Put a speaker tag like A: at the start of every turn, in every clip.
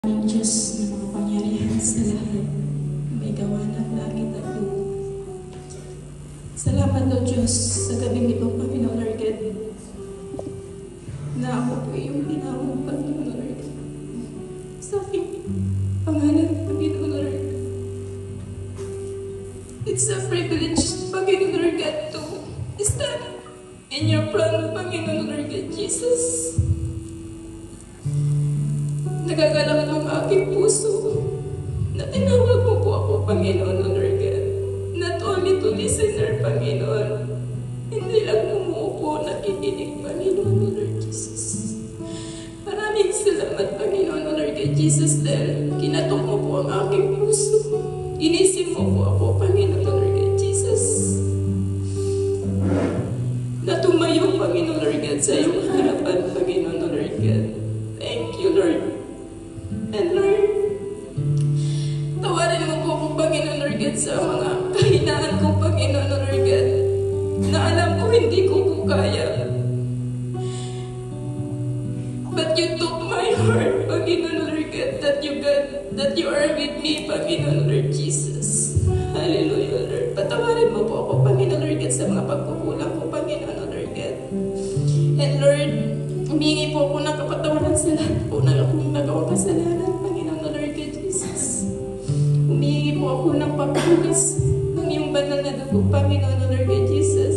A: Aming Diyos na makapangyarihan sa lahat, may gawa ng langit at lupa. Salamat o Diyos sa gabing ito, Panginoon Lord God, na ako po yung tinawag, Panginoon Lord God, sa aking pangalan, Panginoon Lord God. It's a privilege, Panginoon Lord God, to stand in your front, Panginoon Lord God, Jesus. Nagagalak ang aking puso na tinawag mo po ako, Panginoon Lord God. Not only to listener, Panginoon, hindi lang umuupo, nakikinig, Panginoon Lord Jesus. Maraming salamat, Panginoon Lord God Jesus, dahil kinatok mo po ang aking puso. Inisip mo po ako, Panginoon Lord God Jesus, na tumayo, Panginoon Lord God, sa iyong harapan, Panginoon Lord God. Thank you, Lord. And Lord, tawarin mo po ako, Panginoon Lord God, sa mga kahinaan ko, Panginoon Lord God, na alam ko hindi ko po kaya. But you took my heart, Panginoon Lord God, that you are with me, Panginoon Lord Jesus. Hallelujah, Lord. Patawarin mo po ako, Panginoon Lord God, sa mga pagkukulang ko, Panginoon Lord God. And Lord, humingi po ako ng kapatawaran sa lahat po na akong nagawang kasalanan, Panginoon Lord God Jesus. Humingi po ako ng pagpulis ng iyong banal na dugo, Panginoon Lord God Jesus.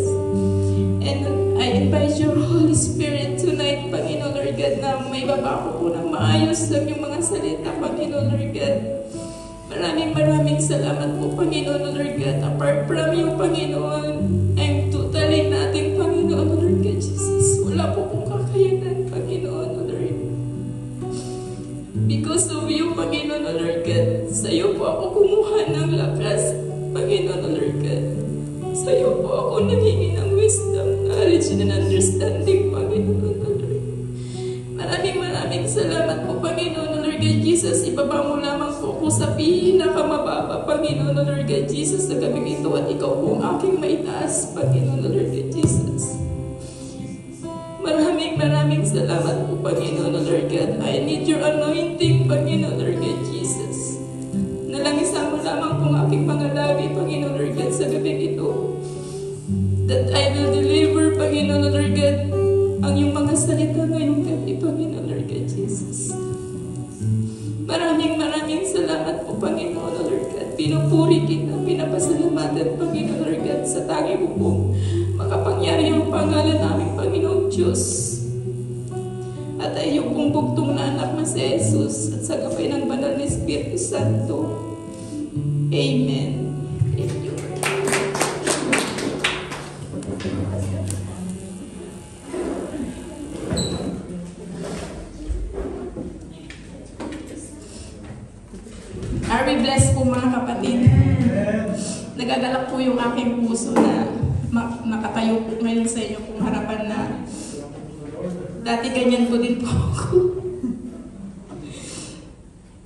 A: And I invite your Holy Spirit tonight, Panginoon Lord God, na may baba ko po ng maayos ng iyong mga salita, Panginoon Lord God. Maraming salamat po, Panginoon Lord God. Apart from you, Panginoon, I'm totally nothing, Panginoon Lord God Jesus. Wala po kong kakayanan, Panginoon Lord. Because of you, Panginoon Lord God, sa iyo po ako kumuha ng lakas, Panginoon Lord God. Sa iyo po ako nanghingi ng wisdom, knowledge, and understanding, Panginoon Lord. Maraming salamat po, Panginoon Lord God Jesus. Ibaba mo lamang po ako sa pinakamababa, Panginoon Lord God Jesus, sa gabing ito, at ikaw po ang aking maitaas, Panginoon Lord God Jesus. Maraming salamat po, Panginoon Lord God. I need your anointing, Panginoon Lord God Jesus. Nalangisa mo lamang po ang aking mga labi, Panginoon Lord God, sa gabing ito, that I will deliver, Panginoon Lord God, ang iyong mga salita ngayong gabi, Panginoon Lord God Jesus. Maraming salamat po, Panginoon Lord God. Pinupuri kita, pinapasalamatan, Panginoon Lord God, sa tangi mo po makapangyari ang pangalan namin, Panginoon Diyos. At ay iyong pong bugtong na anak na si Jesus, at sa gabay ng banal na Espiritu Santo. Amen. Thank you. Are we blessed po, mga kapatid? Nagagalak po yung aking puso na nakatayo po ngayon sa inyo kung harapan na dati ganyan po din po ako.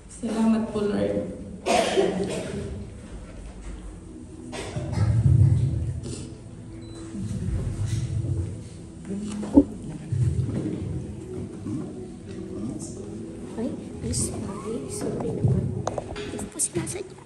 A: Salamat po, Lord.
B: Ay, sorry naman. Hindi po sinasadya.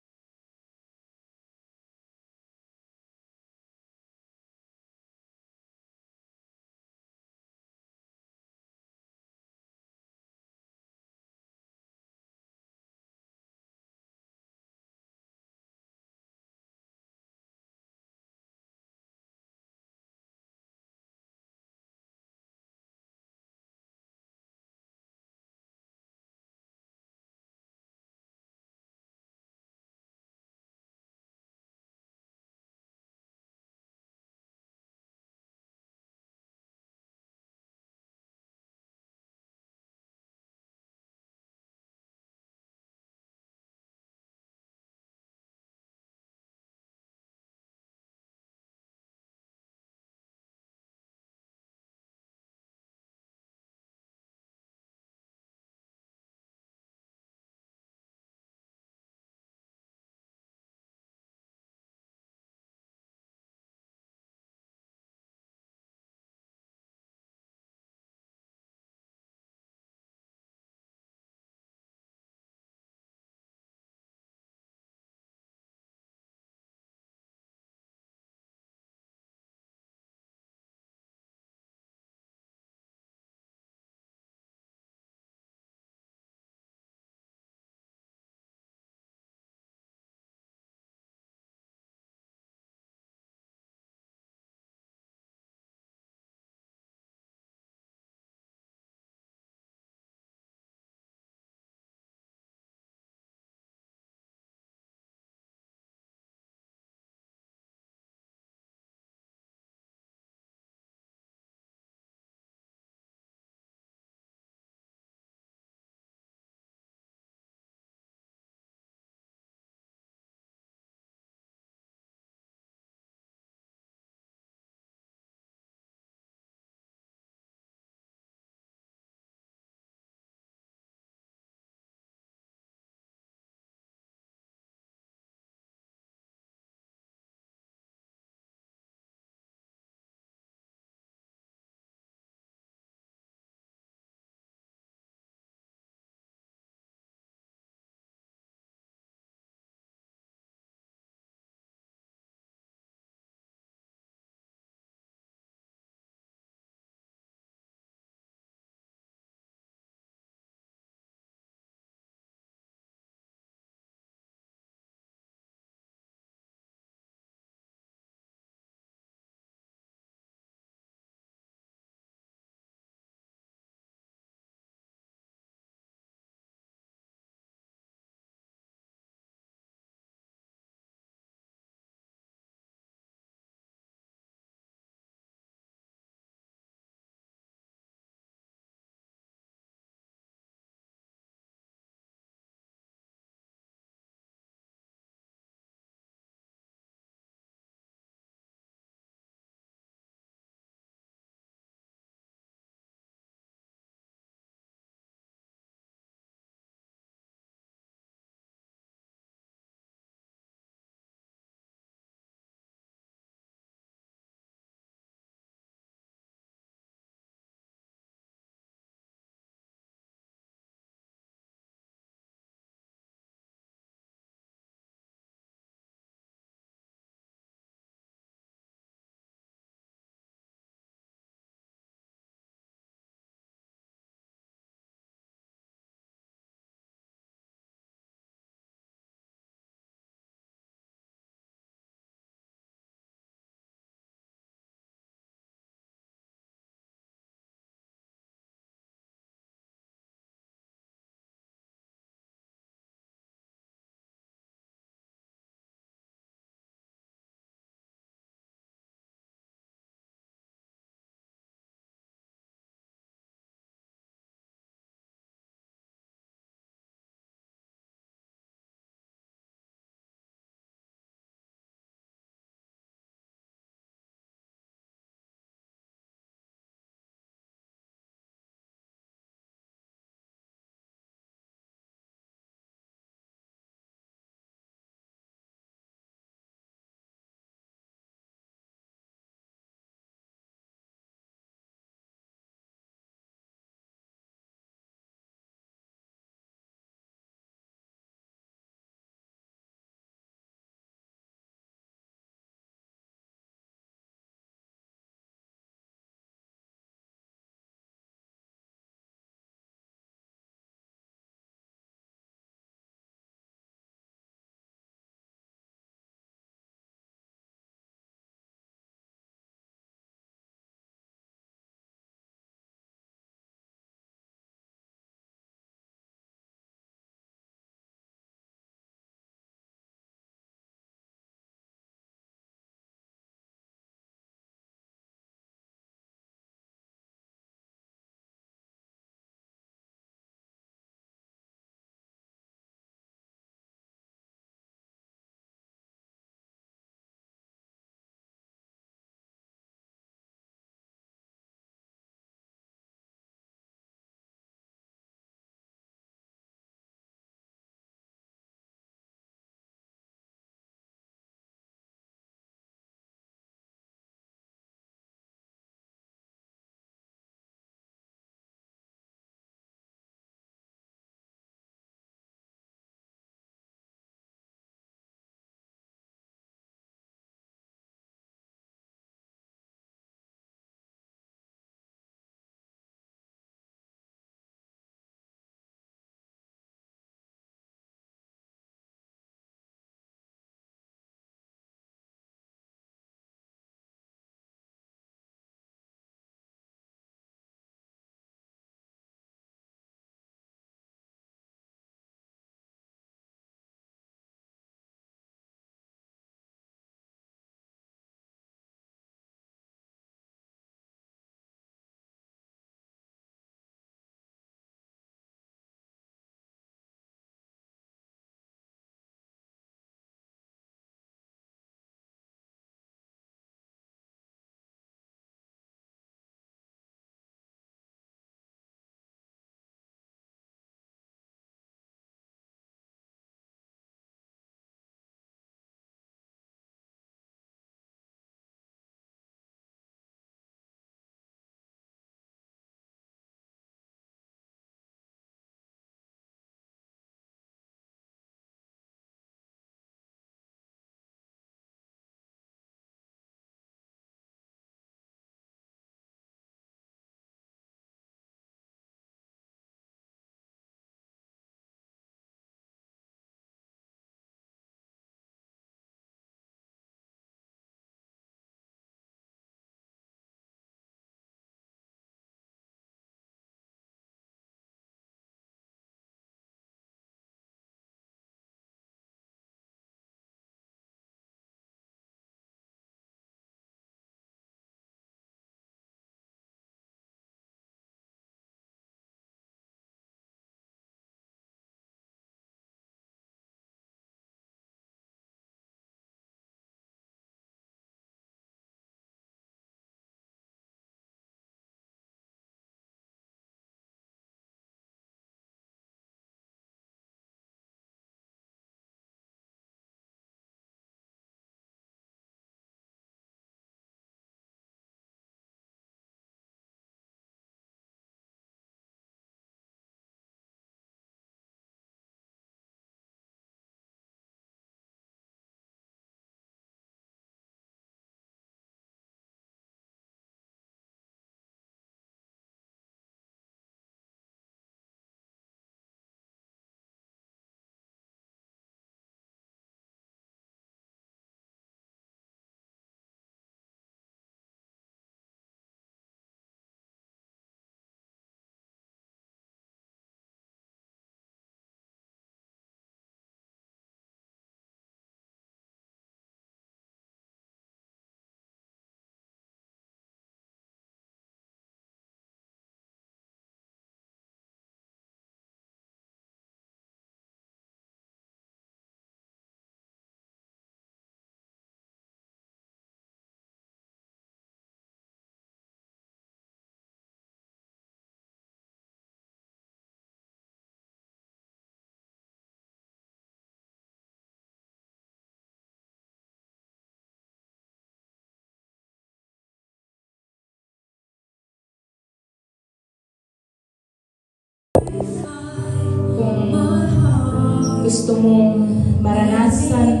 A: gusto mong maranasan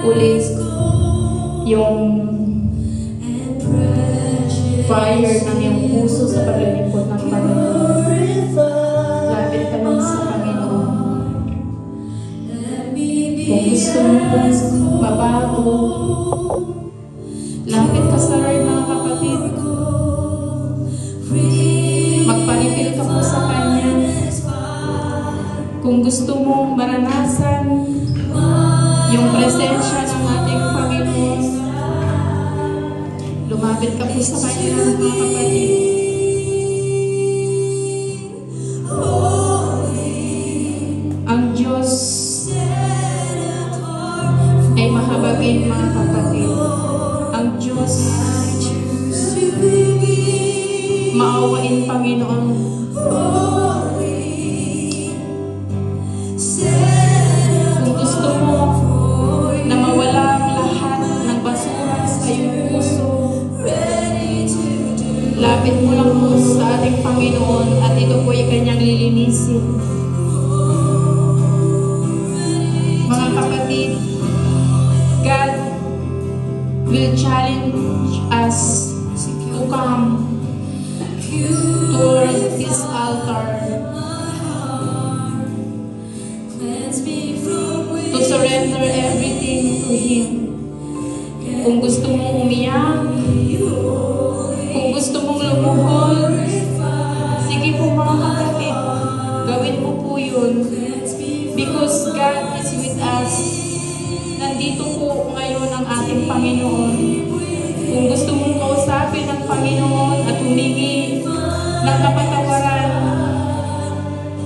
A: ulit yung fire ng iyong puso sa paglilingkod ng Panginoon, lapit ka lang sa Panginoon. Kung gusto mo mabago, lapit ka sa Lord, mga kapatid. Magpa-refill ka po sa Kanya. Kung gusto mong maranasan yung presensya ng ating Panginoon, lumapit ka po sa Kanya, mga kapatid. Ang Diyos ay mahabagin, mga kapatid. Ang Diyos maawain, Panginoon. Kung gusto mo na mawala ang lahat ng basura sa iyong puso, lapit mo lang po sa ating Panginoon at ito po ay Kanyang lilinisin. Mga kapatid, God will challenge us to come toward His altar, to surrender everything to Him. Kung gusto mong umiyak, kung gusto mong lumuhod, sige po, mga kapatid, gawin mo po yun. Because God is with us. Nandito po ngayon ang ating Panginoon. Kung gusto mong kausapin ang Panginoon at humingi ng kapatawaran,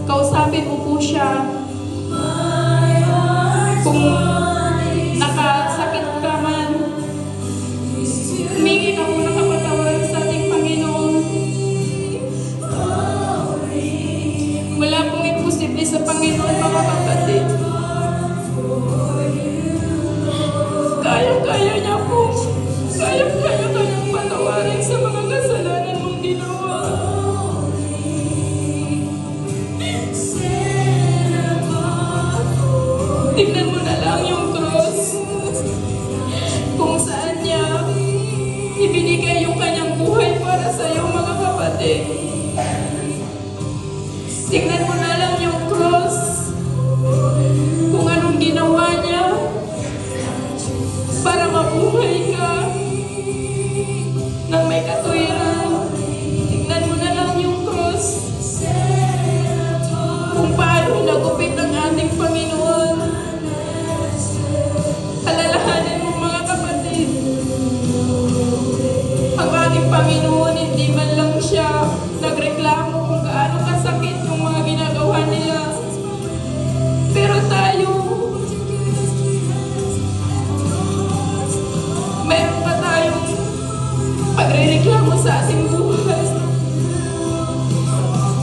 A: kausapin mo po siya. Kung nakasakit ka man, humingi ka po ng kapatawaran sa ating Panginoon. Wala pong imposible sa Panginoon, mga kapatid. Kaya-kaya niya po. Kaya-kaya kanyang patawarin sa mga kasalanan mong ginawa. Tignan mo na lang yung cross. Kung saan niya ibinigay yung kanyang buhay para sa iyo, mga kapatid. Tignan mo na lang yung cross. Kung anong ginawa niya para mabuhay ka nang may katuwiran. Tignan mo na lang yung cross. Kung paano nagupit ang ating Panginoon. Alalahanin mo, mga kapatid, ang ating Panginoon, hindi man lang siya nagreklamo kung gaano kasakit yung mga ginagawa nila. Pero tayo, meron pa tayong pagre-reklamo sa ating buhay.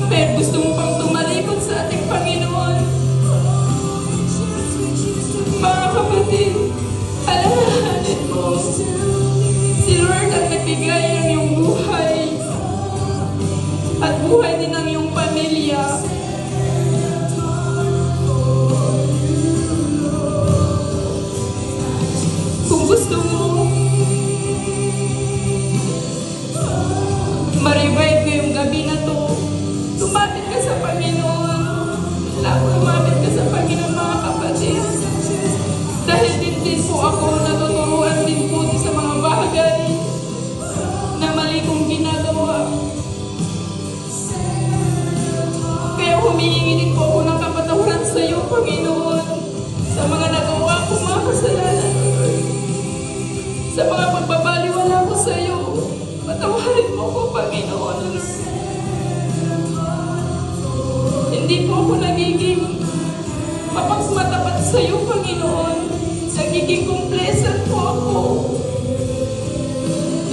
A: Pero gusto mo pang tumalikod sa ating Panginoon. Mga kapatid, alalahanin mo, si Lord ang nagbigay ng iyong buhay at buhay din ng iyong pamilya. Kung gusto mo ma-revive ko yung gabi na to, lumapit ka sa Panginoon. Lumapit ka sa Panginoon, mga kapatid. Dahil din po ako natuturuan din po sa mga bagay na mali kong ginagawa. Kaya humihingi din po ako ng kapatawaran sa iyo, Panginoon, sa mga nagawa ko, mga kasalanan. Sa mga pagbabaliwala ko sa iyo, patawarin mo ko, Panginoon. Hindi po ako nagiging matapat sa iyo, Panginoon. Nagiging complacent po ako.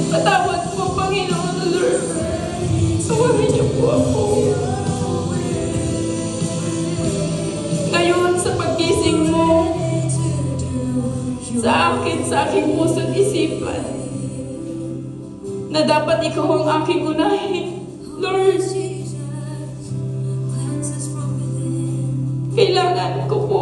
A: Patawad po, Panginoon, Lord. Tawarin niyo po ako. Ngayon, sa paggising mo, sa aking puso at isipan, na dapat ikaw ang aking unahin. Lord, kailangan ko po,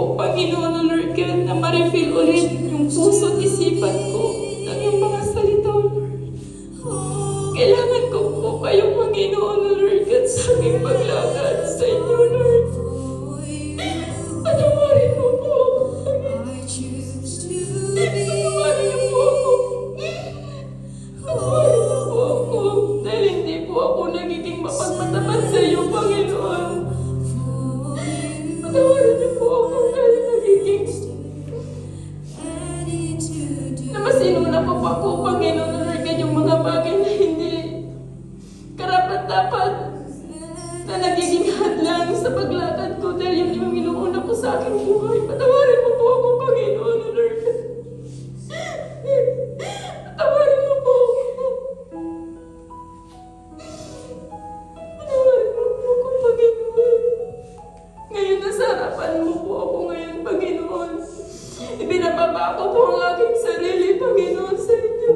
A: Binababa ko po ang aking sarili, Panginoon, sa inyo.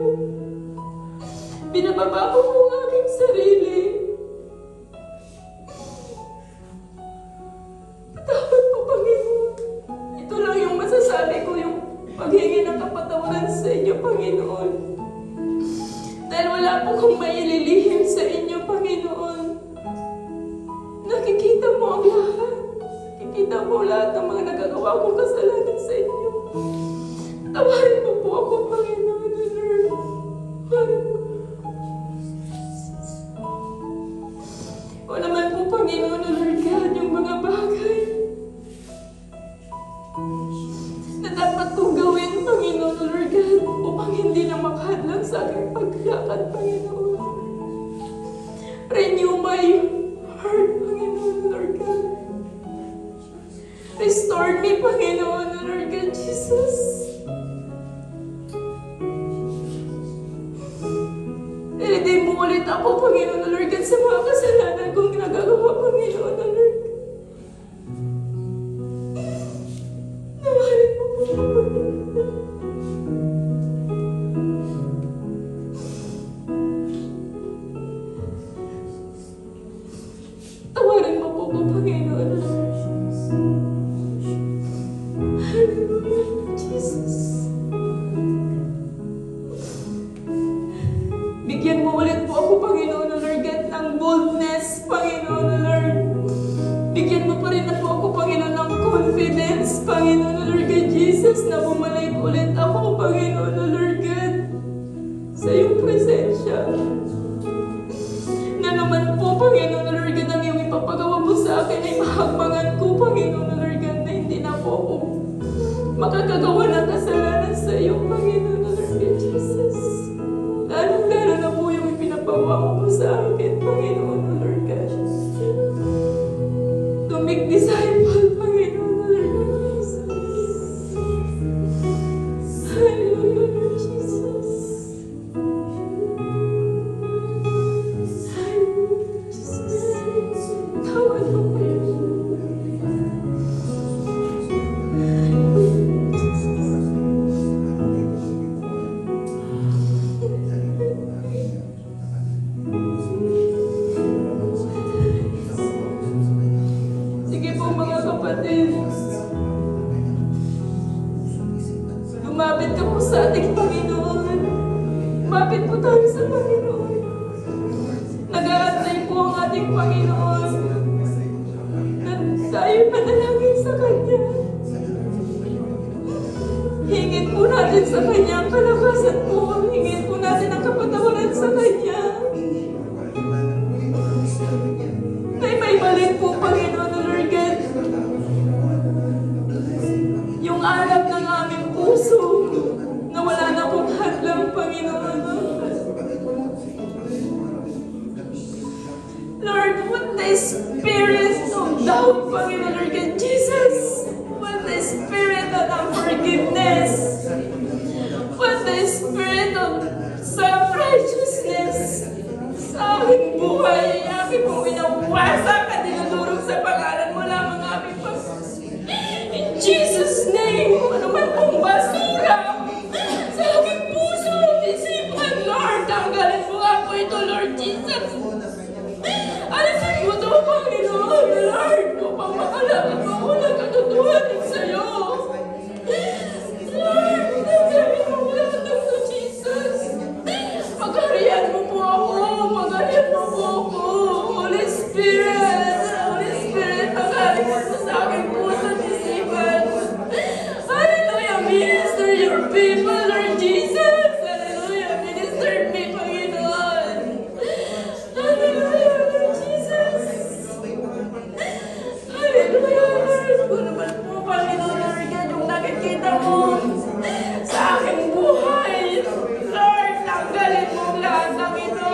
A: Binababa ko po ang aking sarili. Patawad po, Panginoon. Ito lang yung masasabi ko, yung paghingi ng kapatawaran sa inyo, Panginoon. Dahil wala po kong maililihim sa inyo, Panginoon. Nakikita mo ang lahat. Nakikita mo lahat ng mga nagagawa kong kasalanan sa inyo. Tawarin mo po ako, Panginoon, Lord. O naman po, Panginoon, Lord God, yung mga bagay na dapat kong gawin, Panginoon, Lord God, upang hindi na makahadlang sa aking paglakad, Panginoon. Renew my heart, Panginoon, Lord God. Restore me, Panginoon, Lord God, Jesus. Redeem mo ulit ako, Panginoon, Lord God, sa mga kasalanan kong ginagawa, Panginoon, Lord. Tawarin mo po, Panginoon. Tawarin mo po, Panginoon, Lord. Hallelujah, Jesus. Bigyan mo ulit po ako, Panginoon, Lord God, ng boldness, Panginoon, Lord. Bigyan mo pa rin na po ako, Panginoon, ng confidence, Panginoon, Lord God, Jesus, na bumalik ulit ako, Panginoon, Lord God, sa iyong presensya. Na naman po, Panginoon, Lord God, ang iyong ipapagawa mo sa akin ay mahagmangan ko, Panginoon, Lord God, na hindi na po ako makakagawa ng kasalanan sa iyo, Panginoon, Lord God, Jesus. Lalo na po yung ipinapawa mo sa akin, Panginoon, Lord God. To make disciple, Panginoon, Lord God, Jesus. Hallelujah, Lord Jesus. Hallelujah, Jesus. Tawad mo po yun. Sige po mga kapatid, lumapit ka po sa ating Panginoon. Lumapit po tayo sa Panginoon. Nag-aantay po ang ating Panginoon na tayo manalangin sa Kanya. Hingin po natin sa Kanya ang kalakasan po. Hingin po natin ang kapatawaran sa Kanya. May balik po, Panginoon, Lord God, yung alab ng aming puso na wala na pong hadlang, Panginoon. Lord, put the spirit of doubt, Panginoon, Lord God, Jesus. Put the spirit of unforgiveness. Put the spirit of self-righteousness sa aming buhay. Aking pong inawasak at dinudurog sa pangalan mo lamang aming in Jesus' name, ano man pong basura sa aking puso, isipan, Lord, tanggalin mo nga po ito, Lord Jesus. Alisin mo ito, Panginoon, Lord, upang makalapit mo ako ng katotohanan sa'yo. Lord, tanggalin mo nga ito, Jesus. Pagarihan mo po ako, pagarihan mo po ako. Holy Spirit, pagarihan mo sa aking puso at isipan. Hallelujah, minister your people, Lord Jesus. Hallelujah, minister me, Panginoon. Hallelujah, Lord Jesus. Hallelujah, Lord. Kung naman po, Panginoon, Lord God, yung nakikita mo sa aking buhay, Lord, tanggalin mo lahat ng ito,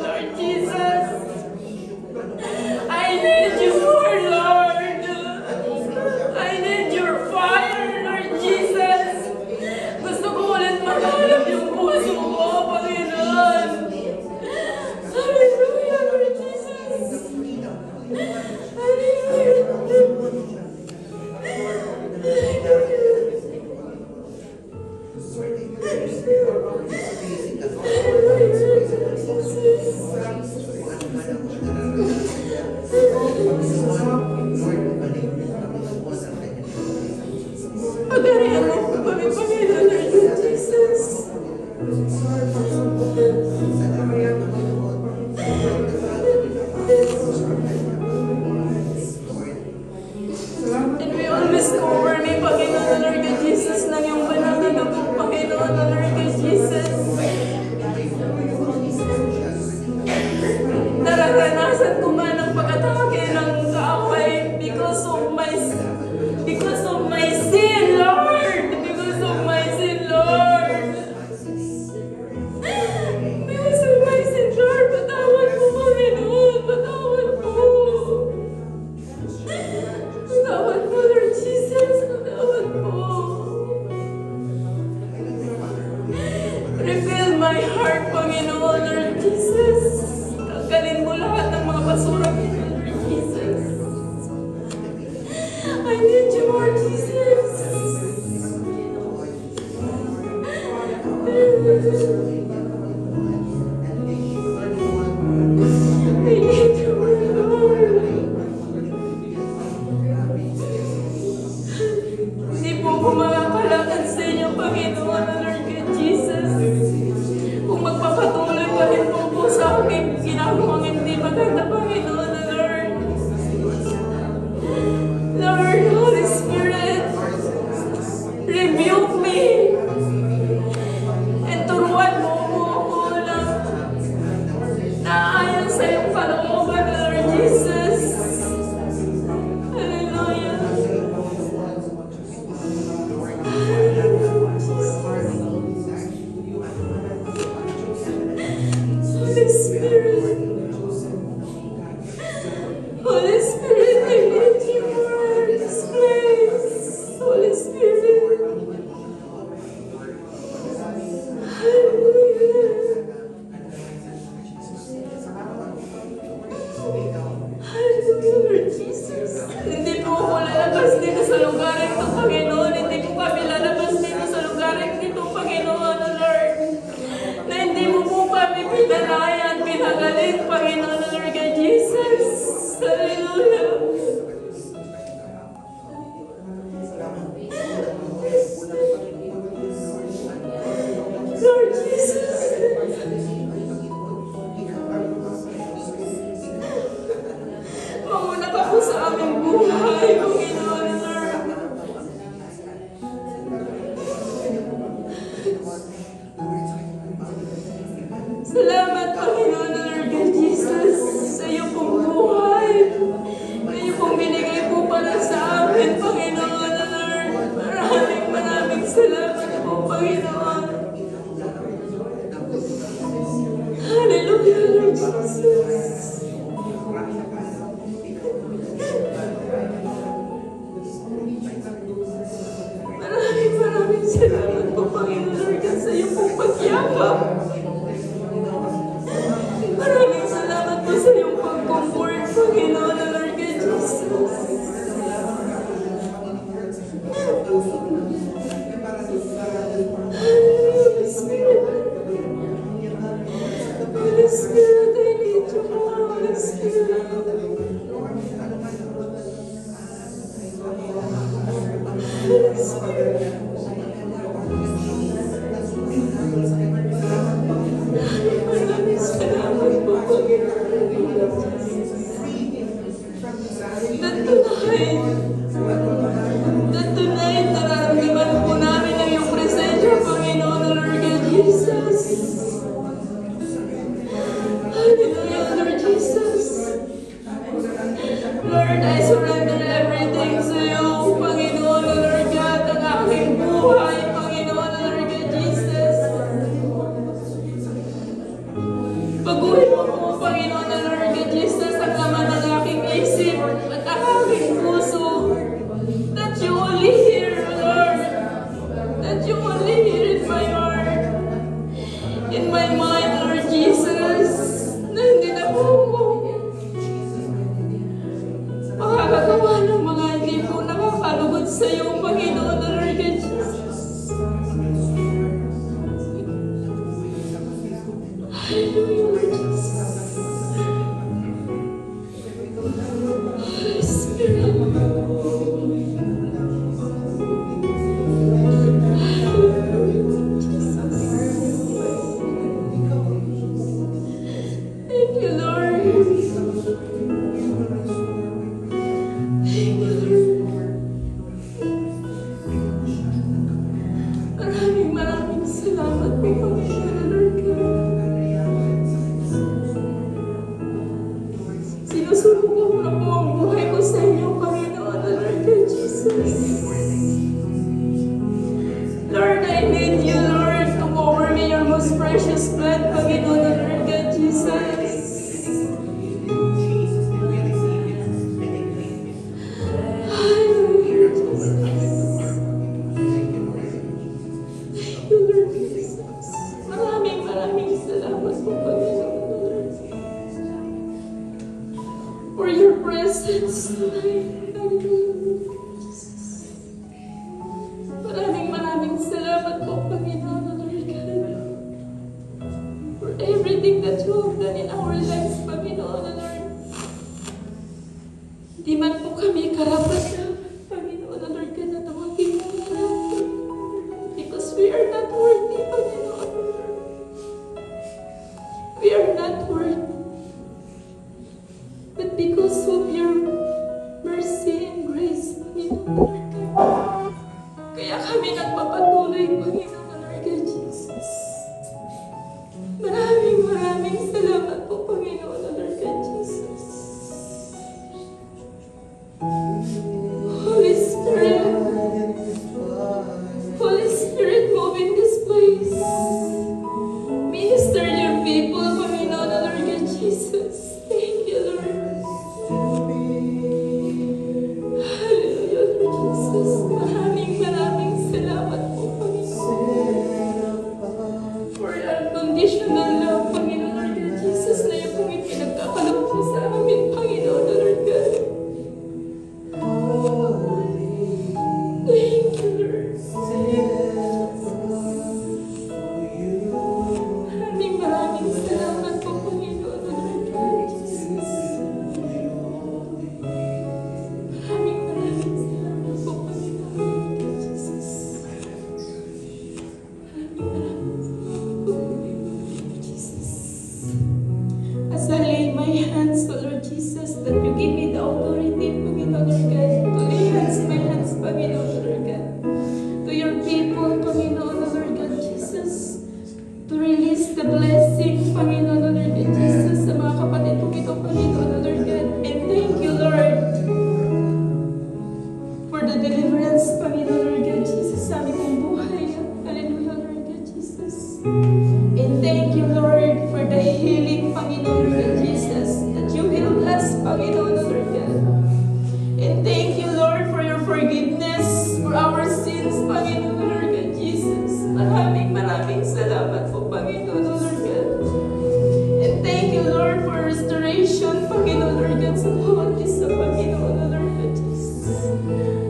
A: Lord Jesus. I need you more, Lord. I need your fire, Lord Jesus. Gusto ko ulit makalap yung puso ko, Panginoon. Hallelujah, Lord Jesus. Hallelujah. Pagarihan mo po kami, Panginoon, Lord God Jesus. And we always cover me, Panginoon, Lord God Jesus, ng iyong banal na dugo, Panginoon, Lord God Jesus. Nararanasan ko man ang pag-atake ng kaaway because of my sin, Lord. Because of my sin, Lord. Because of my sin, Lord. Patawad mo, Panginoon. Patawad mo. Patawad mo, Lord Jesus. Patawad mo. Refill my heart, Panginoon, Lord Jesus. Tanggalin mo lahat ng mga basura, Lord Jesus. I need you, Lord Jesus. I need you, Lord. Hindi po ako makakalakad sa inyo, Panginoon, Lord God Jesus. Kung magpapatuloy pa rin po sa aking ginagawang hindi maganda, Panginoon, Lord. Lord, Holy Spirit, rebuke me. And turuan mo ako lang naayon sa iyong kalooban, Lord Jesus. Hallelujah. Holy Spirit. Holy Spirit, I need you more in this place. Holy Spirit. Hallelujah. Hallelujah, Lord Jesus. Hindi po ako lalabas dito sa lugar ito, Panginoon. Hindi po kami lalabas dito sa lugar ito, Panginoon, Lord. Na hindi mo po kami pinalayan, pinagaling, Panginoon, Lord God Jesus. Hallelujah. Lord Jesus. Mauna ka po sa aming buhay, Panginoon, Lord. Salamat, Panginoon, Lord God Jesus, sa iyo pong buhay. Na iyo pong binigay po para sa amin, Panginoon, Lord. Maraming salamat po, Panginoon. Hallelujah, Lord Jesus. Maraming salamat po, Panginoon, Lord God, sa iyo pong pagyakap. Maraming salamat po sa iyong pag-comfort, Panginoon, Lord God Jesus. Holy Spirit. Holy Spirit, I need you more, Holy Spirit. Holy Spirit. Maraming salamat po, Panginoon. That tonight, nararamdaman po namin ang iyong presensya, Panginoon, Lord God Jesus. Hallelujah, Lord Jesus. Lord, I surrender everything to you, Panginoon, Lord God, ang aking buhay. salamat po, Panginoon, Lord God. Sinusubukan ko na po ang buhay ko sa inyo, Panginoon, Lord God, Jesus. Lord, I need you, Lord, to cover me your most precious blood, Panginoon, Lord God, Jesus. For your presence tonight. Maraming salamat po, Panginoon, Lord God. For everything that you have done in our lives, Panginoon, Lord. Di man po kami karapat na, Panginoon, Lord God, na tawagin mo natin. Because we are not worthy, Panginoon, Lord. We are not worthy. But because of your mercy and grace, Panginoon, Lord God, kaya kami nagpapatuloy, Panginoon, Lord God, Jesus. Maraming salamat po, Panginoon, Lord God, Jesus. Holy Spirit, move in this place. Minister your people, Panginoon, Lord God, Jesus. Thank you, Lord. Hallelujah, Lord Jesus. Maraming salamat po, Panginoon. For unconditional love, Panginoon, Lord God Jesus, na yung pong ipinagkakalap po sa amin, Panginoon, Lord God. Thank you, Lord. Maraming salamat po, Panginoon, Lord God Jesus. Maraming salamat po, Panginoon, Lord God Jesus. As I lay my hands, O Lord Jesus, that you give me the authority, Panginoon, Lord God, to lay my hands, Panginoon, Lord God, to your people, Panginoon, Lord God, Jesus, to release the blessing, Panginoon, Lord God, Jesus, sa mga kapatid ko ito, Panginoon, Lord God. And thank you, Lord, for the deliverance, Panginoon, Lord God, Jesus, sa aming pong buhay. Hallelujah, Lord God, Jesus. And thank you, Lord, for the healing, Panginoon, Lord God, Jesus, that you healed us, Panginoon, Lord God. And thank you, Lord, for your forgiveness for our sins, Panginoon, Lord God, Jesus. Maraming salamat po, Panginoon, Lord God. And thank you, Lord, for restoration, Panginoon, Lord God, sa bawat isa, Panginoon, Lord God, Jesus.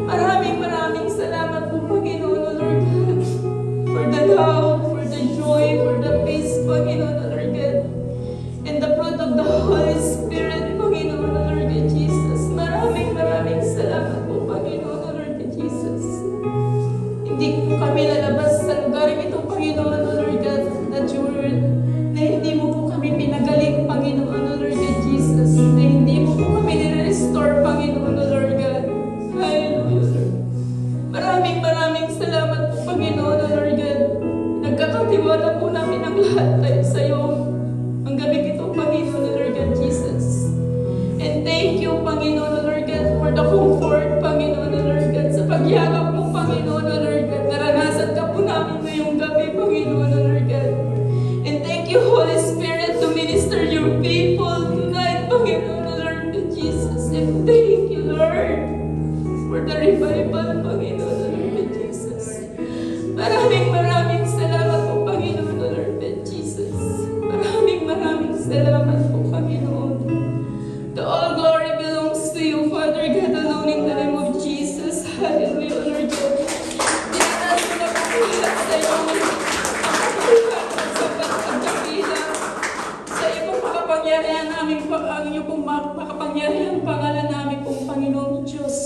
A: Maraming salamat po, Panginoon, Lord God, for the love, for the joy, for the peace, Panginoon, Lord God, and the fruit of the Holy Spirit, Panginoon, Lord God, Jesus. Maraming salamat po, Panginoon, Lord God, Jesus. Hindi po kami lalabas sa lugar ito, Panginoon, Lord God, that you were, na hindi mo po kami pinagaling, Panginoon, Lord God, Jesus, na hindi mo po kami nire-restore, Panginoon, Lord God. Hallelujah, Lord. Maraming salamat po, Panginoon, Lord God. Nagkakatiwala po namin ang lahat tayo sa iyo. Ang gabi ito, Panginoon, Lord God, Jesus. And thank you, Panginoon, Lord God, for the comfort, Panginoon, Lord God, sa pagyakap mo, Panginoon, Lord God. Naranasan ka po namin ngayong gabi, Panginoon, Lord God. And thank you, Holy Spirit, to minister your people tonight, Panginoon, Lord God, Jesus. And thank you, Lord, for the revival, Panginoon, Lord God, Jesus. Maraming salamat po, Panginoon, Lord God, Jesus. Maraming salamat po, Panginoon. The all glory belongs to you, Father God, alone, in the name of Jesus. Hallelujah, Lord God. Tinaas mo na po lahat sa iyo. Sa pagkakabilang. Sa iyo pong makapangyarihan namin, ang iyo pong makapangyarihan pangalan namin pong Panginoong Diyos.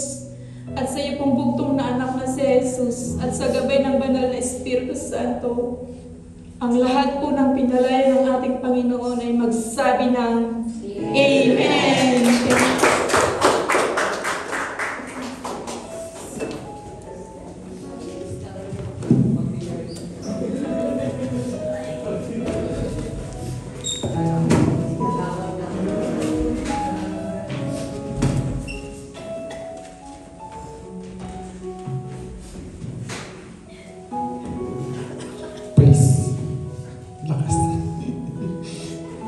A: At sa iyo pong bugtong na anak na si Jesus. At sa gabay ng banal na Espiritu Santo. Ang lahat po ng pinalaya ng ating Panginoon ay magsabi ng Amen.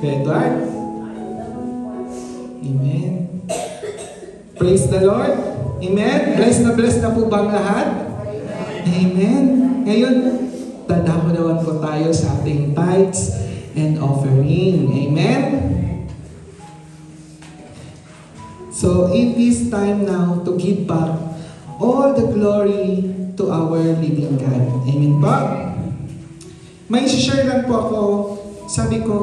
C: Edward? Amen. Praise the Lord. Amen. Bless na po bang lahat? Amen. Ngayon, dadako-dawan po tayo sa ating tithes and offering. Amen. So, it is time now to give back all the glory to our living God. Amen po? May share lang po ako. Sabi ko,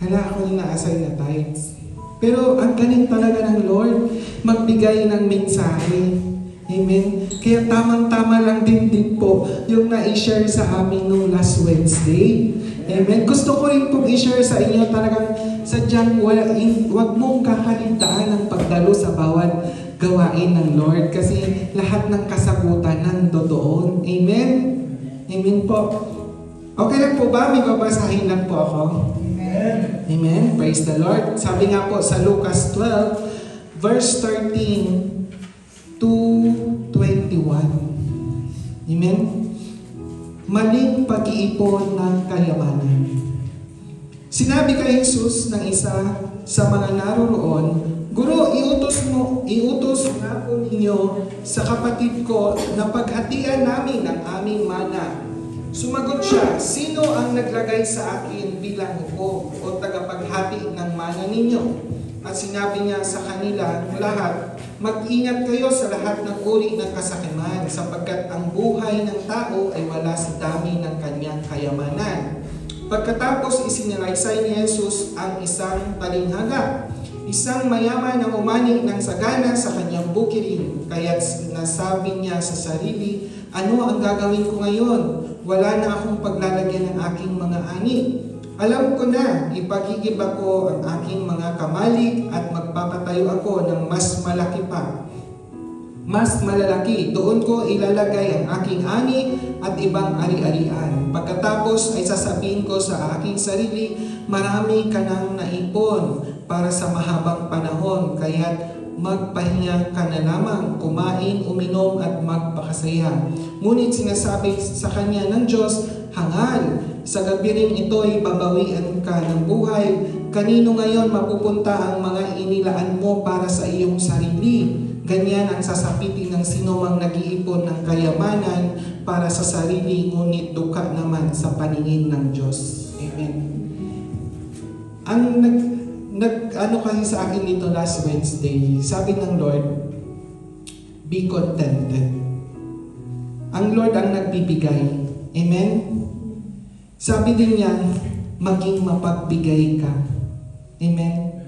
C: hala ako yung na-assign na tithes. Pero ang galing talaga ng Lord magbigay ng mensahe. Amen. Kaya tamang-tama lang din po yung na-share sa amin nung last Wednesday. Amen. Gusto ko rin pong i-share sa inyo talagang sadyang wag mong kakaligtaan ang pagdalo sa bawat gawain ng Lord kasi lahat ng kasagutan nandoon. Amen. Amen po. Okay lang po ba? May babasahin lang po ako. Amen. Praise the Lord. Sabi nga po sa Lucas 12, verse 13 to 21. Amen. Maling pag-iipon ng kayamanan. Sinabi kay Jesus ng isa sa mga naroroon, Guro, iutos nga po ninyo sa kapatid ko na paghatian namin ang aming mana. Sumagot siya, sino ang naglagay sa akin bilang upo o tagapaghati ng mana ninyo? At sinabi niya sa kanila lahat, mag-ingat kayo sa lahat ng uri ng kasakiman sapagkat ang buhay ng tao ay wala sa dami ng kanyang kayamanan. Pagkatapos isinalaysay ni Jesus ang isang talinghaga. Isang mayaman ang umani ng sagana sa kanyang bukirin, kaya't nasabi niya sa sarili, ano ang gagawin ko ngayon? Wala na akong paglalagyan ng aking mga ani. Alam ko na, ipagigib ako ang aking mga kamalig at magpapatayo ako ng mas malaki pa. Mas malalaki, doon ko ilalagay ang aking ani at ibang ari-arian. Pagkatapos ay sasabihin ko sa aking sarili, marami ka nang naipon para sa mahabang panahon, kaya't magpahinga ka na lamang, kumain, uminom at magpakasaya. Ngunit sinasabi sa kanya ng Diyos, hangal, sa gabi rin ito'y babawian ka ng buhay. Kanino ngayon mapupunta ang mga inilaan mo para sa iyong sarili? Ganyan ang sasapitin ng sinumang nag-iipon ng kayamanan para sa sarili, ngunit duka naman sa paningin ng Diyos. Amen. Ang ano kasi sa akin dito last Wednesday, sabi ng Lord, be contented. Ang Lord ang nagbibigay. Amen? Sabi din niya, maging mapagbigay ka. Amen?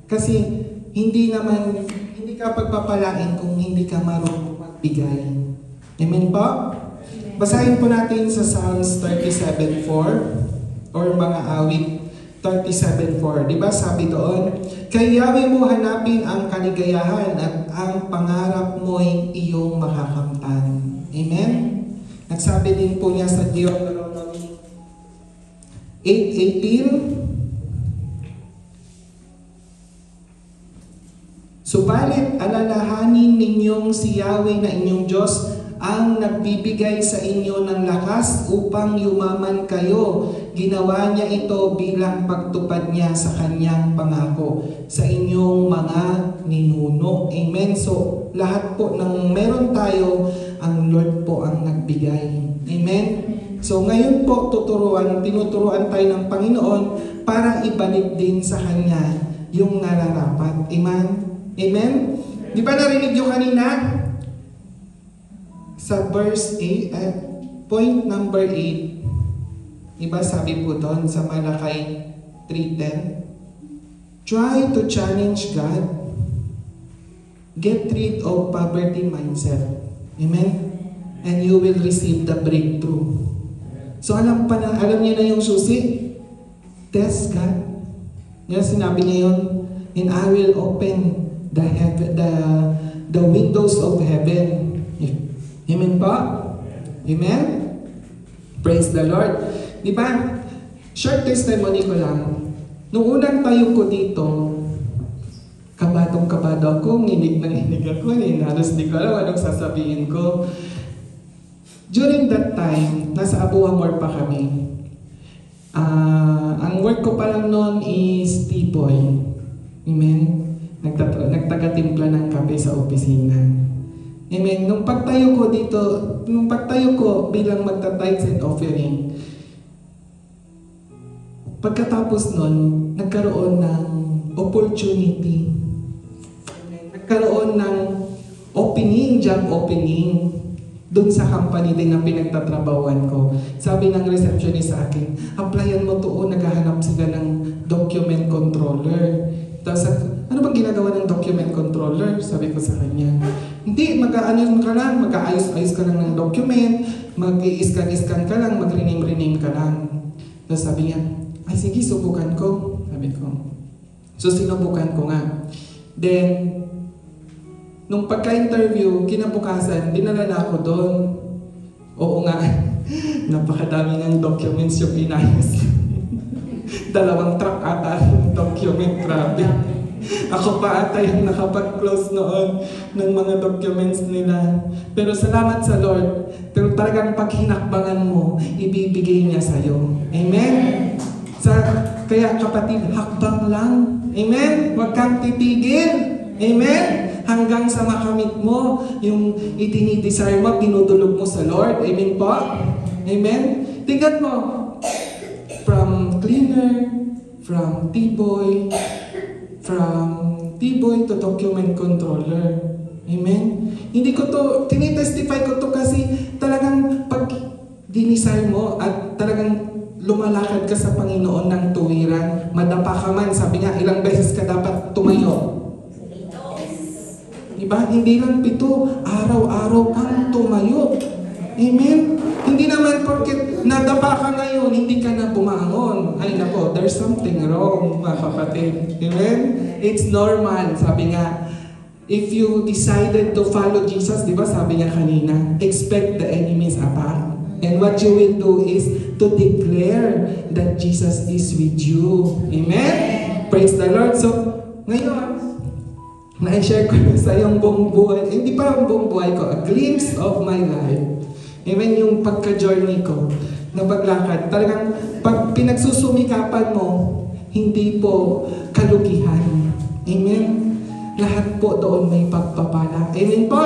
C: Kasi hindi ka pagpapalain kung hindi ka marunong magbigay. Amen po? Basahin po natin sa Psalms 37:4 or mga awit 37:4. Diba sabi doon, kay Yahweh mo hanapin ang kaligayahan at ang pangarap mo'y iyong makakamtan. Amen? Nagsabi din po niya sa Deuteronomy 8:18, subalit alalahanin ninyong si Yahweh na inyong Diyos ang nagbibigay sa inyo ng lakas upang yumaman kayo. Ginawa niya ito bilang pagtupad niya sa kanyang pangako sa inyong mga ninuno. Amen. So, lahat po ng meron tayo, ang Lord po ang nagbigay. Amen. So, ngayon po tinuturuan tayo ng Panginoon para ibalik din sa Kanya yung nararapat. Amen. Amen. Di ba narinig nyo kanina? Sa verse 8, point number 8, iba sabi po doon sa Malakay 3:10, try to challenge God. Get rid of poverty mindset. Amen? And you will receive the breakthrough. So alam niyo na yung susi? Test God. Yan sinabi niya yun, and I will open the windows of heaven. Amen po? Amen? Praise the Lord. Di ba? Short testimony ko lang. Nung unang tayo ko dito, kabadong-kabado ako, nginig ako, halos di ko alam anong sasabihin ko. During that time, nasa Abu Hamor pa kami. Ang work ko pa lang noon is T-boy. Amen? Nagtaga-timpla ng kape sa opisina. Amen? Nung pagtayo ko bilang magta-tithes and offering, pagkatapos noon, nagkaroon ng opportunity. Nagkaroon ng job opening, doon sa company din na pinagtatrabawan ko. Sabi ng receptionist sa akin, applyan mo to, naghahanap sila ng document controller. Tapos, ano bang ginagawa ng document controller? Sabi ko sa kanya, hindi, mag-aayos-ayos ka lang ng document, mag-i-scan ka lang, mag-rename ka lang. Tapos sabi niya, ay sige, subukan ko. Sabi ko. So, sinubukan ko nga. Then, nung pagka-interview, kinabukasan, dinala na ako doon. Oo nga, napakadami ng documents yung inayos. 2 truck ata yung document, grabe. Ako pa ata yung nakapag-close noon ng mga documents nila. Pero salamat sa Lord, pero talagang pag hinakbangan mo, ibibigay niya sa'yo. Amen? Kaya kapatid, hakbang lang. Amen? Huwag kang titigil. Amen? Hanggang sa makamit mo yung itinidesire mo, dinudulog mo sa Lord. Amen po? Amen? Tingnan mo, from cleaner, from T-boy to document controller. Amen? Hindi ko to, tinitestify ko to kasi talagang pag dinisire mo at talagang lumalakad ka sa Panginoon ng tuwiran, madapa ka man, sabi nga, ilang beses ka dapat tumayo. Diba? Hindi lang 7, araw-araw kang tumayo. Amen? Hindi naman porket nadapa ka ngayon, hindi ka na bumangon. Ay nako, there's something wrong, mga kapatid. Amen? It's normal. Sabi nga, if you decided to follow Jesus, di ba sabi niya kanina, expect the enemies apart. And what you will do is to declare that Jesus is with you. Amen? Praise the Lord. So, ngayon, na-share ko sa iyong buong buhay, hindi pa ang buong buhay ko, a glimpse of my life. Amen, yung pagka-journey ko, na paglakad. Talagang, pag pinagsusumikapan mo, hindi po kalugihan. Amen? Lahat po doon may pagpapala. Amen po?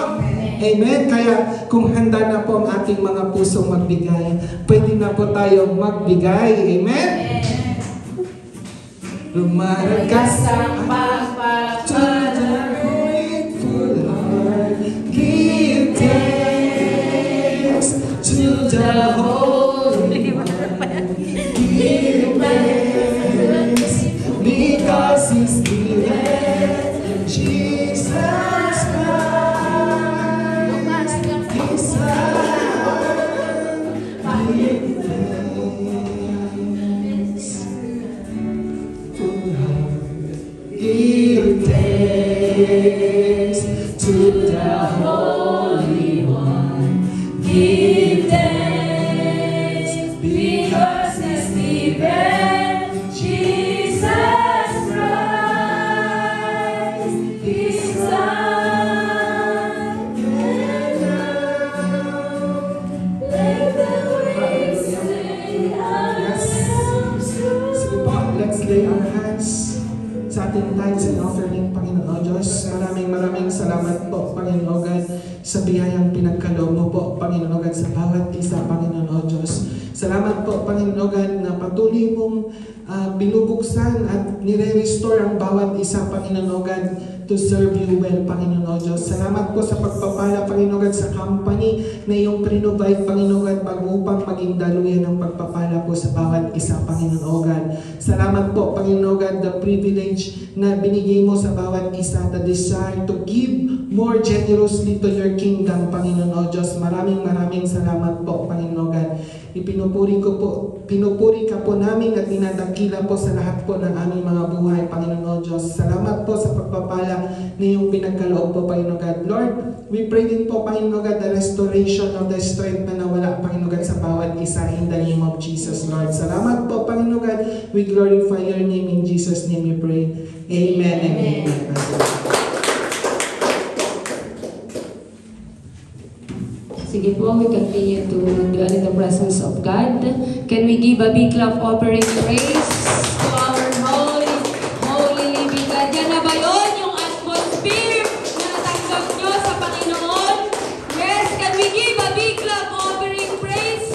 C: Amen? Kaya, kung handa na po ang ating mga pusong magbigay, pwede na po tayong magbigay. Amen? Lumaragas ang pagpapala. To the Holy One, give thanks, because He's given Jesus Christ, His Son. Give thanks, give thanks to the Holy One. Give thanks, because He's given Jesus Christ, His Son. Let the waves lay hands. Sige po, let's lay our hands sa ating tithes and offering, Panginoon Diyos. Maraming salamat po, Panginoon God, sa biyayang pinagkaloob mo po, Panginoon God, sa bawat isa, Panginoon Diyos. Salamat po, Panginoon God, na patuloy mong binubuksan at nire-restore ang bawat isa, Panginoon God, to serve you well, Panginoon Diyos. Salamat po sa pagpapala, Panginoon God, sa company na iyong prinobide, Panginoon God, upang maging daluyan ng pagpapala po sa bawat isa, Panginoon God. Salamat po, Panginoon God, the privilege na binigay mo sa bawat isa, the desire to give more generously to your kingdom, Panginoon Diyos. Maraming salamat po, Panginoon God. Pinupuri ka po namin at dinadakila po sa lahat po ng aming mga buhay, Panginoon Diyos. Salamat po sa pagpapala na iyong pinagkaloob po, Panginoon God. Lord, we pray din po, Panginoon God, the restoration of the strength na nawala, Panginoon God, sa bawat isa in the name of Jesus, Lord. Salamat po, Panginoon God. We glorify your name. In Jesus' name we pray. Amen and amen.
D: Sige po, we continue to dwell in the presence of God. God. Can we give a big clap offering praise to our holy living God? Yan na ba yun? Yung atmosphere na natanggap nyo sa Panginoon? Yes, can we give a big clap offering praise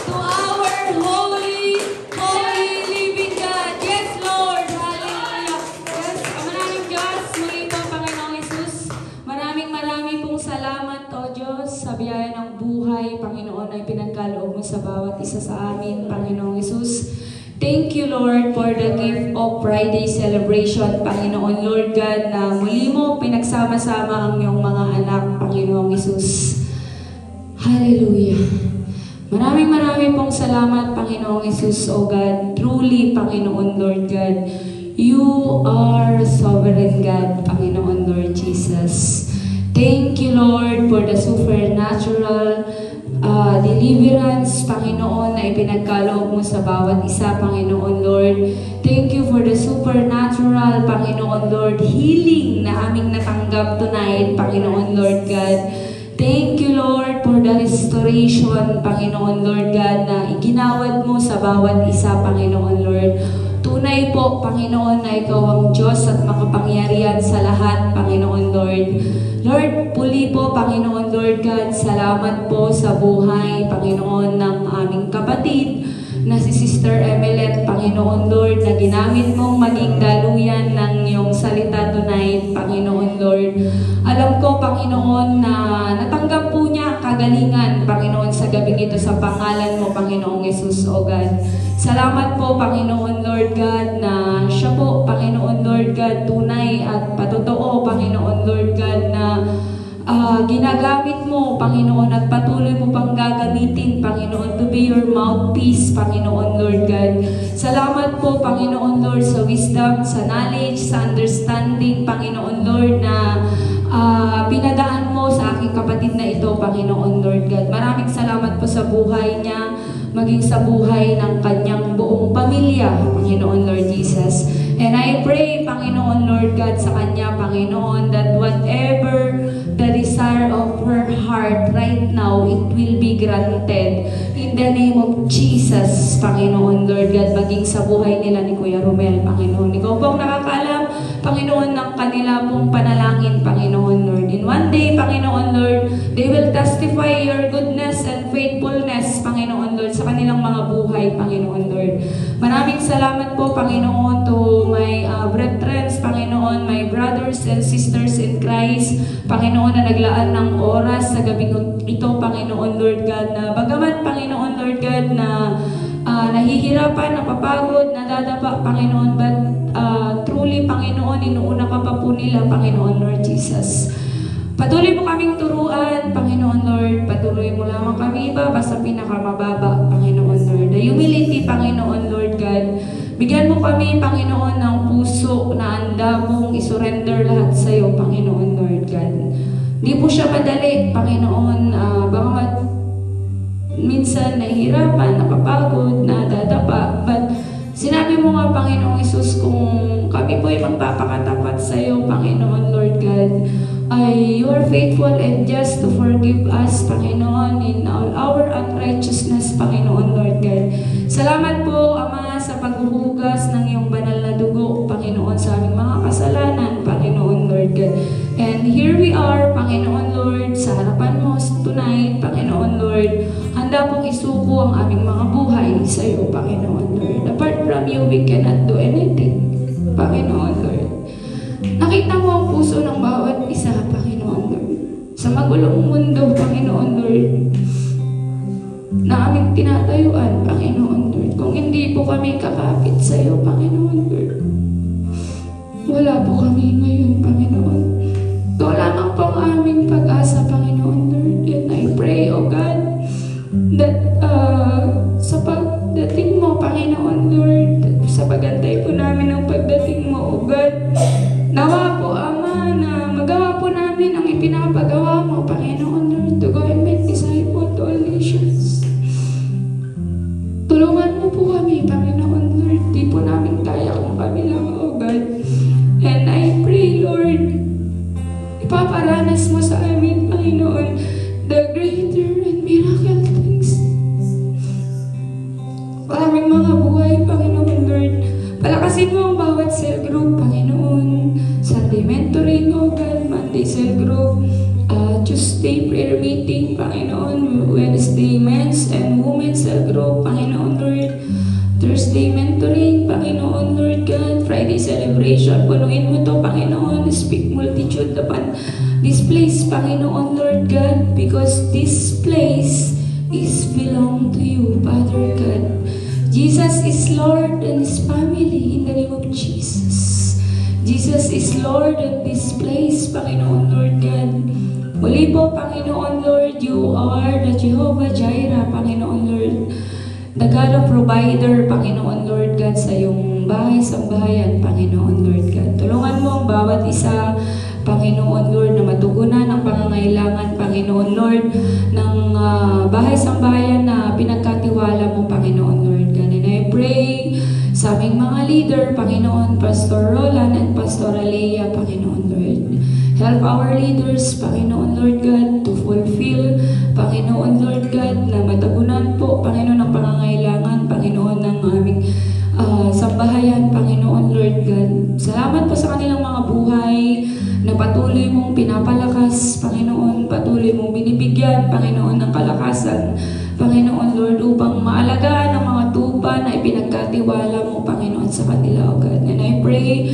D: to our holy living God? Yes, Lord. Hallelujah. Yes, maraming Diyos. Muli po, Panginoong Jesus. Maraming pong salamat, O Diyos, sa biyaya ng buhay, Panginoon, ay pinagkaloob mo sa bawat isa sa amin, Panginoong Jesus. Thank you, Lord, for the gift of Friday celebration, Panginoon, Lord God, na muli mo pinagsama-sama ang iyong mga anak, Panginoong Jesus. Hallelujah. Maraming pong salamat, Panginoong Jesus, O God. Truly, Panginoon, Lord God, you are sovereign God, Panginoon, Lord Jesus. Thank you, Lord, for the supernatural deliverance, Panginoon, na ipinagkaloob mo sa bawat isa, Panginoon, Lord. Thank you for the supernatural, Panginoon, Lord, healing na aming natanggap tonight, Panginoon, Lord God. Thank you, Lord, for the restoration, Panginoon, Lord God, na iginawad mo sa bawat isa, Panginoon, Lord. Tunay po, Panginoon, na ikaw ang Diyos at makapangyarihan sa lahat, Panginoon, Lord. Lord, puli po, Panginoon, Lord God, salamat po sa buhay, Panginoon, ng aming kapatid na si Sister Emelet, Panginoon, Lord, na ginamit mong maging daluyan ng iyong salita tonight, Panginoon, Lord. Alam ko, Panginoon, na natanggap po niya kagalingan, Panginoon, sa gabing ito sa pangalan mo, Panginoong Jesus, O God. Salamat po, Panginoon, Lord God, na siya po, Panginoon, Lord God, tunay at patotoo, Panginoon, Lord God, na ginagamit mo, Panginoon, at patuloy mo pang gagamitin, Panginoon, to be your mouthpiece, Panginoon, Lord God. Salamat po, Panginoon, Lord, sa wisdom, sa knowledge, sa understanding, Panginoon, Lord, na pinadaan mo sa aking kapatid na ito, Panginoon, Lord God. Maraming salamat po sa buhay niya, maging sa buhay ng kanyang buong pamilya, Panginoon, Lord Jesus. And I pray, Panginoon, Lord God, sa kanya, Panginoon, that whatever the desire of her heart right now, it will be granted in the name of Jesus, Panginoon, Lord God, maging sa buhay nila ni Kuya Romel, Panginoon. Ikaw pong nakakaalam, Panginoon, ng kanila pong panalangin, Panginoon, Lord. In one day, Panginoon, Lord, they will testify your goodness and faithfulness, Panginoon, Lord, sa kanilang mga buhay, Panginoon, Lord. Maraming salamat po, Panginoon, to my brethren, Panginoon, my brothers and sisters in Christ, Panginoon, na naglaan ng oras sa gabing ito, Panginoon, Lord God, na bagamat, Panginoon, Lord God, na nahihirapan, napapagod, nadadapa, Panginoon, but truly, Panginoon, inuuna ka pa po nila, Panginoon, Lord Jesus. Patuloy mo kaming turuan, Panginoon, Lord. Patuloy mo lamang kami ibaba sa pinakamababa, Panginoon, Lord. The humility, Panginoon, Lord God. Bigyan mo kami, Panginoon, ng puso na handa mong isurrender lahat sa iyo, Panginoon, Lord God. Hindi po siya madali, Panginoon. Bagamat minsan nahihirapan, napapagod, nadadapa. But sinabi mo nga, Panginoong Isus, kung kami po ay magpapakatapat sa iyo, Panginoon, Lord God, ay you are faithful and just to forgive us, Panginoon, in all our unrighteousness, Panginoon, Lord God. Salamat po, Ama, sa paghuhugas ng iyong banal na dugo, Panginoon, sa aming mga kasalanan, Panginoon, Lord God. And here we are, Panginoon, Lord, sa harapan mo tonight, Panginoon, Lord. Handa pong isuko ang aming mga buhay sa iyo, Panginoon, Lord. Apart from you, we cannot do anything, Panginoon, Lord. Nakita mo ang puso ng bawat isa, Panginoon, Lord. Sa magulong mundo, Panginoon, Lord, na aming tinatayuan, Panginoon, Lord. Kung hindi po kami kakapit sa iyo, Panginoon, Lord, wala po kami ngayon, Panginoon. Ito lamang po ang aming pag-asa, Panginoon, Lord. And I pray, O God, that sa pagdating mo, Panginoon, Lord, sa pagantay po namin ang pagdating mo, O God, nawa po, Ama, na magawa po namin ang ipinapagawa mo, Panginoon, Lord, to go and make disciples to all nations. Tulungan mo po kami, Panginoon, Lord. Di po namin kaya kung kami lang, O God. And I pray, Lord, ipaparanas mo sa amin, Panginoon, the greater and miracle things bawat cell group, Panginoon. Sunday mentoring, O God, Monday cell group, Tuesday prayer meeting, Panginoon. Wednesday men's and women's cell group, Panginoon Lord. Thursday mentoring, Panginoon Lord God. Friday celebration, punuin mo to, Panginoon. Speak multitude upon this place, Panginoon Lord God, because this place is belong to you, Father God. Jesus is Lord and His family in the name of Jesus. Jesus is Lord of this place, Panginoon Lord God. Muli po, Panginoon Lord, you are the Jehovah Jireh, Panginoon Lord. The God of provider, Panginoon Lord God, sa iyong bahay-sambahayan, Panginoon Lord God. Tulungan mo ang bawat isa, Panginoon Lord, na matugunan ang pangangailangan, Panginoon Lord, ng bahay-sambahayan na pinagkatiwala mo, Panginoon Lord God. And I pray sa aming mga leader, Panginoon, Pastor Roland and Pastor Alea, Panginoon Lord. Help our leaders, Panginoon Lord God, to fulfill, Panginoon Lord God, na matagunan po, Panginoon, ang pangangailangan, Panginoon, ng aming sambahayan, Panginoon Lord God. Salamat po sa kanilang mga buhay na patuloy mong pinapalakas, Panginoon, patuloy mong binibigyan, Panginoon, ng kalakasan, Panginoon Lord, upang maalagaan ang mga tupa na ipinagkatiwala mo, Panginoon, sa kanila, O God. And I pray,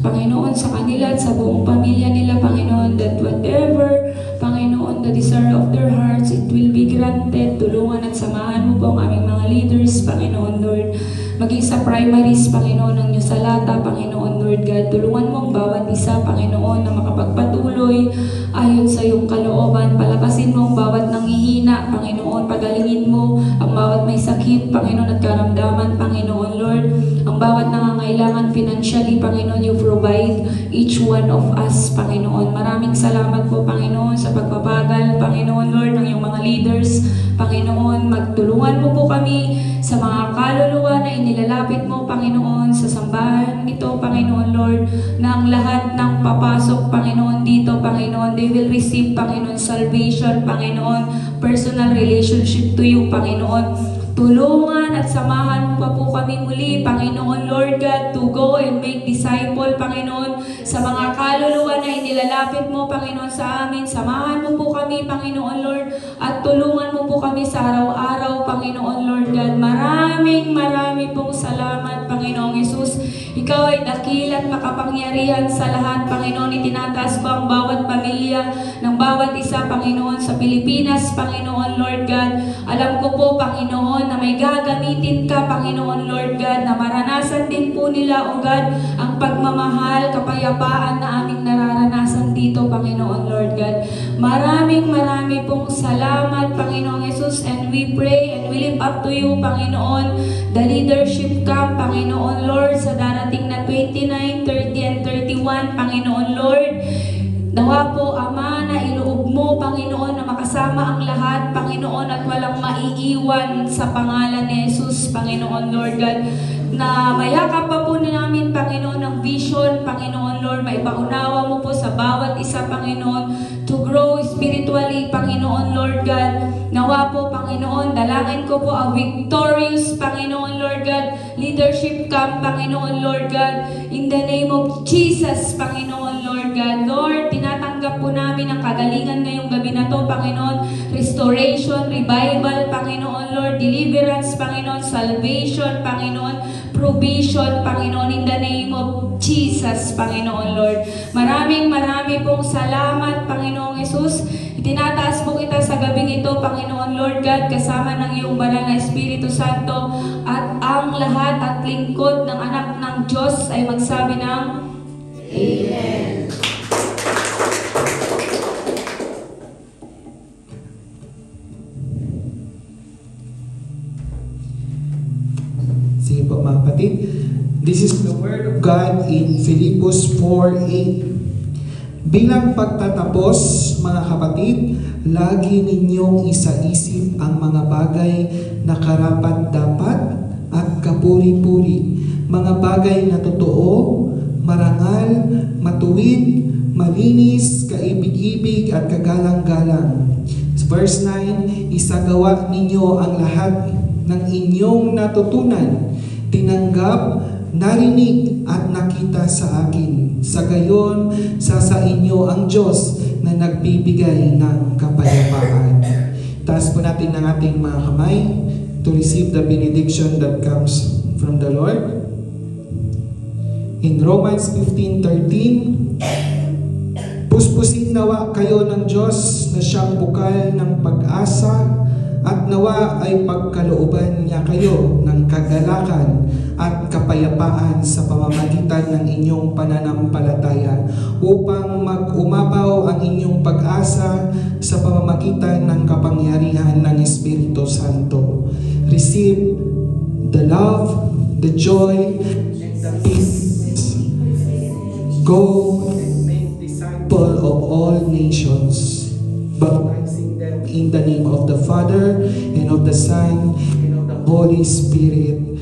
D: Panginoon, sa kanila at sa buong pamilya nila, Panginoon, that whatever, Panginoon, the desire of their hearts, it will be granted. Tulungan at samahan mo po ang aming mga leaders, Panginoon Lord. Maging sa primaries, Panginoon, ng Newsalata, Panginoon Lord God. Tulungan mo ang bawat isa, Panginoon, na makapagpatuloy ayon sa iyong kalooban. Palakasin mo ang bawat nanghihina, Panginoon. Pagalingin mo ang bawat may sakit, Panginoon, at karamdaman, Panginoon Lord. Ang bawat nangangailangan financially, Panginoon, you provide each one of us, Panginoon. Maraming salamat po, Panginoon, sa pagpapagal, Panginoon Lord, ng iyong mga leaders, Panginoon. Magtulungan mo po kami sa mga kaluluwa na inilalapit mo, Panginoon, sa sambahan ito, Panginoon Lord, na ang lahat ng papasok, Panginoon, dito, Panginoon, they will receive, Panginoon, salvation, Panginoon, personal relationship to you, Panginoon. Tulungan at samahan mo pa po kami muli, Panginoon Lord God, to go and make disciple, Panginoon, sa mga kaluluwa na inilalapit mo, Panginoon, sa amin. Samahan mo po kami, Panginoon Lord, at tulungan mo po kami sa araw-araw, Panginoon Lord God. Marami pong salamat, Panginoong Yesus. Ikaw ay dakila at makapangyarihan sa lahat, Panginoon. Itinataas ko ang bawat pamilya ng bawat isa, Panginoon, sa Pilipinas, Panginoon Lord God. Alam ko po, Panginoon, na may gagamitin ka, Panginoon Lord God, na maranasan din po nila, O God, ang pagmamahal, kapayapaan na aming nararanasan dito, Panginoon Lord God. Marami pong salamat, Panginoong Yesus, and we pray and we lift up to you, Panginoon, the leadership camp, Panginoon Lord, sa darating na 29, 30, and 31, Panginoon Lord. Nawa po, Ama, na iloob mo, Panginoon, na makasama ang lahat, Panginoon, at walang maiiwan sa pangalan ni Jesus, Panginoon Lord God, na mayakap pa po namin, Panginoon, ang vision, Panginoon Lord, maipaunawa mo po sa bawat isa, Panginoon, to grow spiritually, Panginoon Lord God. Nawa po, Panginoon, dalangin ko po ang victorious, Panginoon Lord God, leadership camp, Panginoon Lord God, in the name of Jesus, Panginoon Lord God. Lord, tinatanggap po namin ang kagalingan ngayong gabi na to, Panginoon, restoration, revival, Panginoon Lord, deliverance, Panginoon, salvation, Panginoon, provision, Panginoon, in the name of Jesus, Panginoon Lord. Marami pong salamat, Panginoong Yesus. Itinataas po kita sa gabing ito, Panginoon Lord God, kasama ng iyong banal na Espiritu Santo, at ang lahat at lingkod ng anak ng Diyos ay magsabi ng Amen.
C: Sige po, mga kapatid. This is the Word of God in Philippus 4:8. Bilang pagtatapos, mga kapatid, lagi ninyong isaisip ang mga bagay na karapat-dapat at kapuri-puri, mga bagay na totoo, marangal, matuwid, malinis, kaibig-ibig at kagalang-galang. Verse 9, isagawa ninyo ang lahat ng inyong natutunan, tinanggap narinig at nakita sa akin. Sa gayon, sa inyo ang Diyos na nagbibigay ng kapayapaan. Taas po natin ang ating mga kamay to receive the benediction that comes from the Lord. In Romans 15:13, puspusin nawa kayo ng Diyos na siyang bukal ng pag-asa, at nawa ay pagkalooban niya kayo ng kagalakan at kapayapaan sa pamamagitan ng inyong pananampalataya, upang mag-umapaw ang inyong pag-asa sa pamamagitan ng kapangyarihan ng Espiritu Santo. Receive the love, the joy, and the peace. Go and make disciples of all nations, baptizing them in the name of the Father, and of the Son, and of the Holy Spirit.